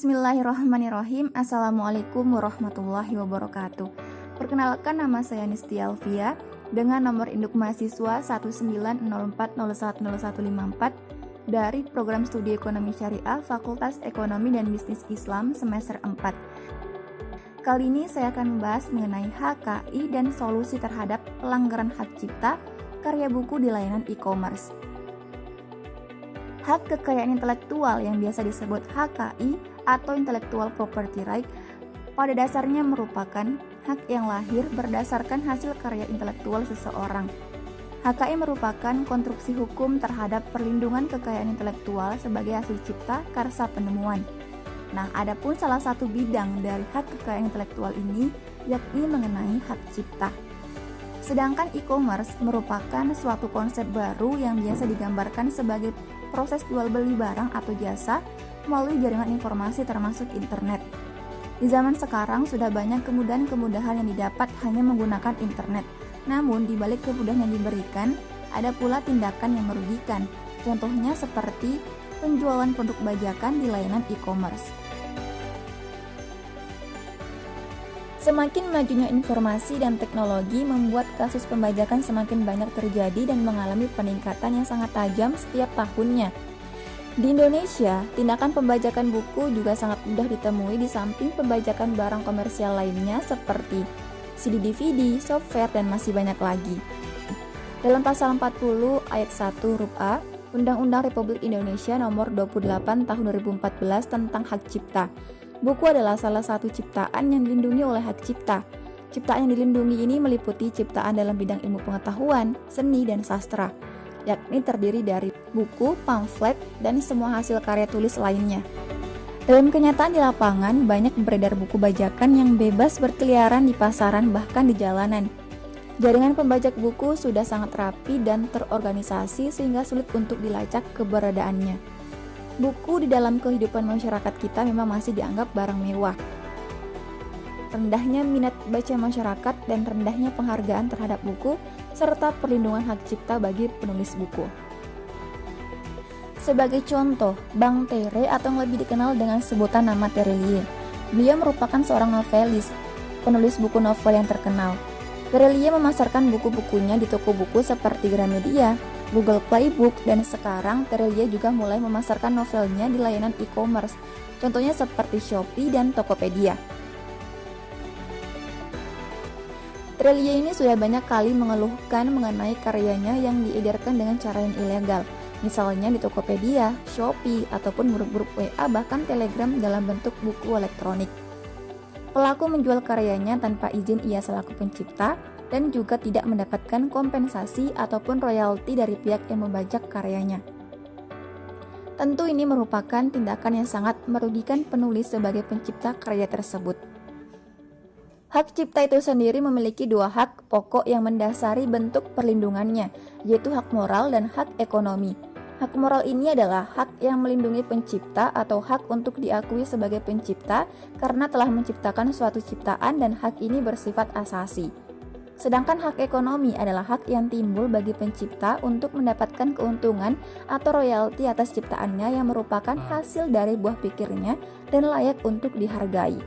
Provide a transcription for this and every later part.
Bismillahirrahmanirrahim. Assalamualaikum warahmatullahi wabarakatuh. Perkenalkan, nama saya Nisti Alfia dengan nomor induk mahasiswa 1904010154 dari Program Studi Ekonomi Syariah Fakultas Ekonomi dan Bisnis Islam semester 4. Kali ini saya akan membahas mengenai HKI dan solusi terhadap pelanggaran hak cipta karya buku di layanan e-commerce. Hak kekayaan intelektual yang biasa disebut HKI atau Intellectual Property Right pada dasarnya merupakan hak yang lahir berdasarkan hasil karya intelektual seseorang. HKI merupakan konstruksi hukum terhadap perlindungan kekayaan intelektual sebagai hasil cipta karsa penemuan. Nah, adapun salah satu bidang dari hak kekayaan intelektual ini yakni mengenai hak cipta. Sedangkan e-commerce merupakan suatu konsep baru yang biasa digambarkan sebagai proses jual beli barang atau jasa melalui jaringan informasi termasuk internet. Di zaman sekarang sudah banyak kemudahan-kemudahan yang didapat hanya menggunakan internet. Namun di balik kemudahan yang diberikan, ada pula tindakan yang merugikan. Contohnya seperti penjualan produk bajakan di layanan e-commerce. Semakin majunya informasi dan teknologi membuat kasus pembajakan semakin banyak terjadi dan mengalami peningkatan yang sangat tajam setiap tahunnya. Di Indonesia, tindakan pembajakan buku juga sangat mudah ditemui di samping pembajakan barang komersial lainnya seperti CD-DVD, software, dan masih banyak lagi. Dalam pasal 40 ayat 1 huruf A, Undang-Undang Republik Indonesia Nomor 28 Tahun 2014 tentang Hak Cipta. Buku adalah salah satu ciptaan yang dilindungi oleh hak cipta. Ciptaan yang dilindungi ini meliputi ciptaan dalam bidang ilmu pengetahuan, seni, dan sastra, yakni terdiri dari buku, pamflet, dan semua hasil karya tulis lainnya. Dalam kenyataan di lapangan, banyak beredar buku bajakan yang bebas berkeliaran di pasaran bahkan di jalanan. Jaringan pembajak buku sudah sangat rapi dan terorganisasi sehingga sulit untuk dilacak keberadaannya. Buku di dalam kehidupan masyarakat kita memang masih dianggap barang mewah. Rendahnya minat baca masyarakat dan rendahnya penghargaan terhadap buku serta perlindungan hak cipta bagi penulis buku. Sebagai contoh, Bang Tere atau yang lebih dikenal dengan sebutan nama Terelie. Beliau merupakan seorang novelis, penulis buku novel yang terkenal. Terelie memasarkan buku-bukunya di toko buku seperti Gramedia, Google Playbook, dan sekarang Terelie juga mulai memasarkan novelnya di layanan e-commerce, contohnya seperti Shopee dan Tokopedia. Terelie ini sudah banyak kali mengeluhkan mengenai karyanya yang diedarkan dengan cara yang ilegal, misalnya di Tokopedia, Shopee, ataupun grup-grup WA bahkan Telegram dalam bentuk buku elektronik. Pelaku menjual karyanya tanpa izin ia selaku pencipta dan juga tidak mendapatkan kompensasi ataupun royalti dari pihak yang membajak karyanya. Tentu ini merupakan tindakan yang sangat merugikan penulis sebagai pencipta karya tersebut. Hak cipta itu sendiri memiliki dua hak pokok yang mendasari bentuk perlindungannya, yaitu hak moral dan hak ekonomi. Hak moral ini adalah hak yang melindungi pencipta atau hak untuk diakui sebagai pencipta karena telah menciptakan suatu ciptaan dan hak ini bersifat asasi. Sedangkan hak ekonomi adalah hak yang timbul bagi pencipta untuk mendapatkan keuntungan atau royalti atas ciptaannya yang merupakan hasil dari buah pikirnya dan layak untuk dihargai.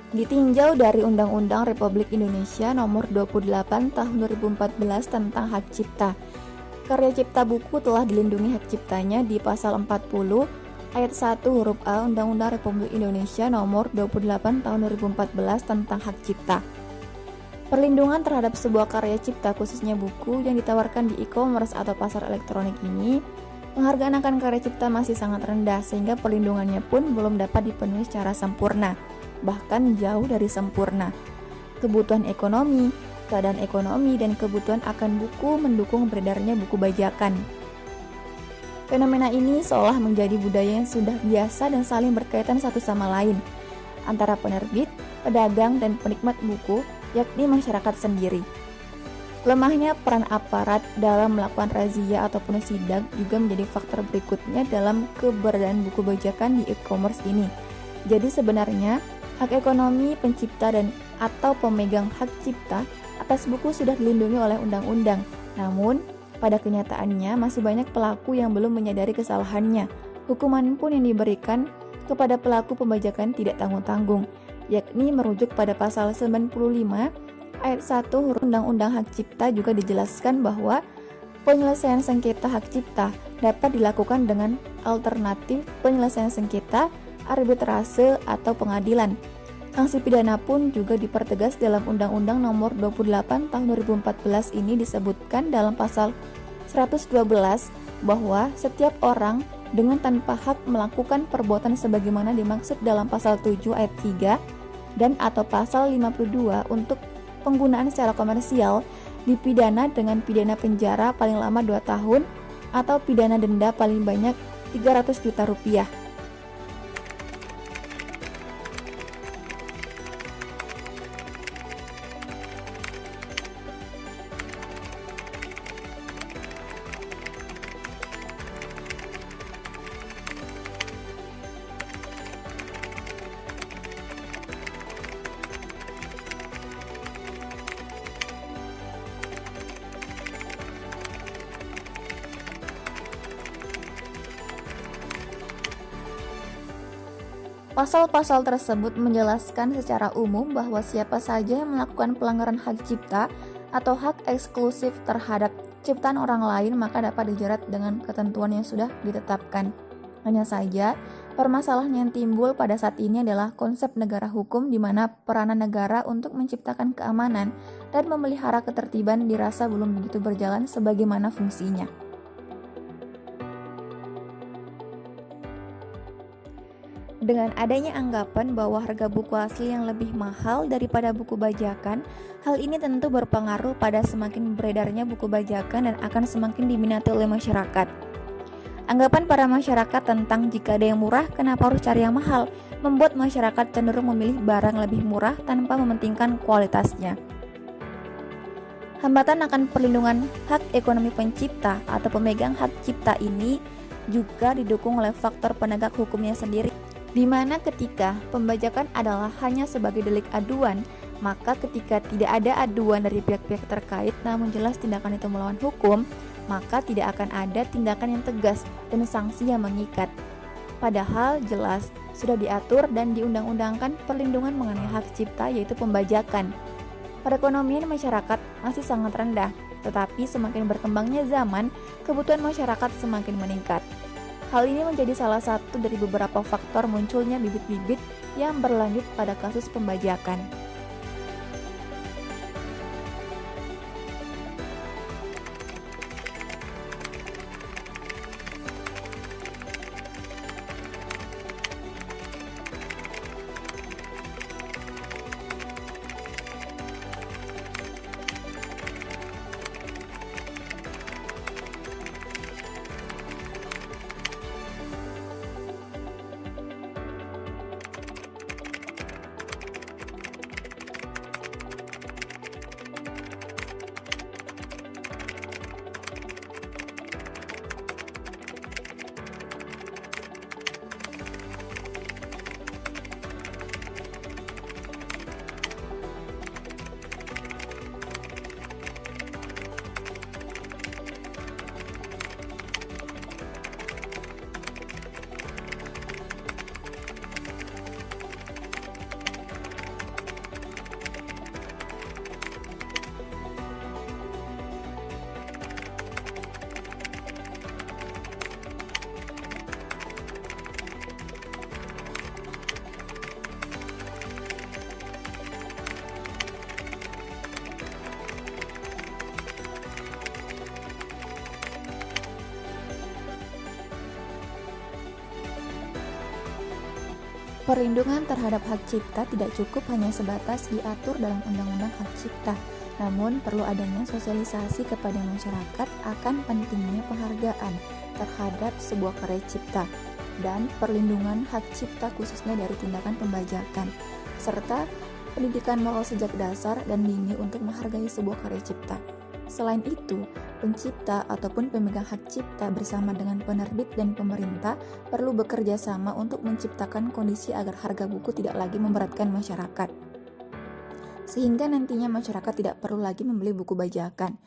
Ditinjau dari Undang-Undang Republik Indonesia Nomor 28 Tahun 2014 tentang Hak Cipta, karya cipta buku telah dilindungi hak ciptanya di pasal 40 Ayat 1 huruf A Undang-Undang Republik Indonesia Nomor 28 Tahun 2014 tentang Hak Cipta. Perlindungan terhadap sebuah karya cipta khususnya buku yang ditawarkan di e-commerce atau pasar elektronik ini, penghargaan akan karya cipta masih sangat rendah sehingga perlindungannya pun belum dapat dipenuhi secara sempurna, bahkan jauh dari sempurna. Kebutuhan ekonomi, keadaan ekonomi, dan kebutuhan akan buku mendukung beredarnya buku bajakan. Fenomena ini seolah menjadi budaya yang sudah biasa dan saling berkaitan satu sama lain antara penerbit, pedagang, dan penikmat buku, yakni masyarakat sendiri. Lemahnya peran aparat dalam melakukan razia ataupun sidak juga menjadi faktor berikutnya dalam keberadaan buku bajakan di e-commerce ini. Jadi sebenarnya hak ekonomi pencipta dan atau pemegang hak cipta atas buku sudah dilindungi oleh undang-undang. Namun, Pada kenyataannya, masih banyak pelaku yang belum menyadari kesalahannya. Hukuman pun yang diberikan kepada pelaku pembajakan tidak tanggung-tanggung, yakni merujuk pada pasal 95 ayat 1 huruf Undang-Undang Hak Cipta juga dijelaskan bahwa penyelesaian sengketa hak cipta dapat dilakukan dengan alternatif penyelesaian sengketa, arbitrase, atau pengadilan. Sanksi pidana pun juga dipertegas dalam Undang-Undang Nomor 28 Tahun 2014 ini disebutkan dalam pasal 112 bahwa setiap orang dengan tanpa hak melakukan perbuatan sebagaimana dimaksud dalam pasal 7 ayat 3 dan atau pasal 52 untuk penggunaan secara komersial dipidana dengan pidana penjara paling lama 2 tahun atau pidana denda paling banyak 300 juta rupiah. Pasal-pasal tersebut menjelaskan secara umum bahwa siapa saja yang melakukan pelanggaran hak cipta atau hak eksklusif terhadap ciptaan orang lain maka dapat dijerat dengan ketentuan yang sudah ditetapkan. Hanya saja, permasalahan yang timbul pada saat ini adalah konsep negara hukum di mana peranan negara untuk menciptakan keamanan dan memelihara ketertiban dirasa belum begitu berjalan sebagaimana fungsinya. Dengan adanya anggapan bahwa harga buku asli yang lebih mahal daripada buku bajakan, hal ini tentu berpengaruh pada semakin beredarnya buku bajakan dan akan semakin diminati oleh masyarakat. Anggapan para masyarakat tentang jika ada yang murah, kenapa harus cari yang mahal, membuat masyarakat cenderung memilih barang lebih murah tanpa mementingkan kualitasnya. Hambatan akan perlindungan hak ekonomi pencipta atau pemegang hak cipta ini juga didukung oleh faktor penegak hukumnya sendiri, di mana ketika pembajakan adalah hanya sebagai delik aduan, maka ketika tidak ada aduan dari pihak-pihak terkait namun jelas tindakan itu melawan hukum, maka tidak akan ada tindakan yang tegas dan sanksi yang mengikat. Padahal jelas sudah diatur dan diundang-undangkan perlindungan mengenai hak cipta yaitu pembajakan. Perekonomian masyarakat masih sangat rendah, tetapi semakin berkembangnya zaman, kebutuhan masyarakat semakin meningkat. Hal ini menjadi salah satu dari beberapa faktor munculnya bibit-bibit yang berlanjut pada kasus pembajakan. Perlindungan terhadap hak cipta tidak cukup hanya sebatas diatur dalam Undang-Undang Hak Cipta, namun perlu adanya sosialisasi kepada masyarakat akan pentingnya penghargaan terhadap sebuah karya cipta dan perlindungan hak cipta khususnya dari tindakan pembajakan, serta pendidikan moral sejak dasar dan dini untuk menghargai sebuah karya cipta. Selain itu, pencipta ataupun pemegang hak cipta bersama dengan penerbit dan pemerintah perlu bekerja sama untuk menciptakan kondisi agar harga buku tidak lagi memberatkan masyarakat, sehingga nantinya masyarakat tidak perlu lagi membeli buku bajakan.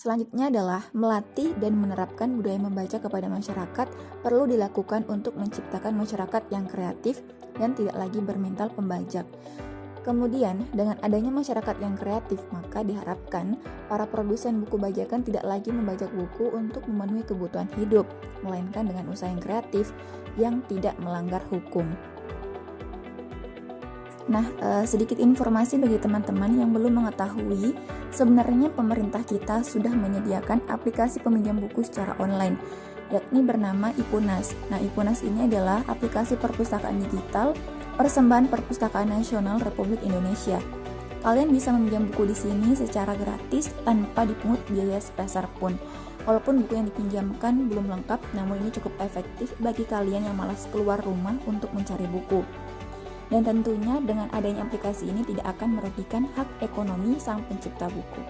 Selanjutnya adalah melatih dan menerapkan budaya membaca kepada masyarakat perlu dilakukan untuk menciptakan masyarakat yang kreatif dan tidak lagi bermental pembajak. Kemudian, dengan adanya masyarakat yang kreatif, maka diharapkan para produsen buku bajakan tidak lagi membajak buku untuk memenuhi kebutuhan hidup, melainkan dengan usaha yang kreatif yang tidak melanggar hukum. Nah, sedikit informasi bagi teman-teman yang belum mengetahui, sebenarnya pemerintah kita sudah menyediakan aplikasi peminjam buku secara online, yakni bernama Ipunas. Nah, Ipunas ini adalah aplikasi perpustakaan digital persembahan Perpustakaan Nasional Republik Indonesia. Kalian bisa meminjam buku di sini secara gratis tanpa dipungut biaya sepeser pun. Walaupun buku yang dipinjamkan belum lengkap, namun ini cukup efektif bagi kalian yang malas keluar rumah untuk mencari buku. Dan tentunya dengan adanya aplikasi ini tidak akan merugikan hak ekonomi sang pencipta buku.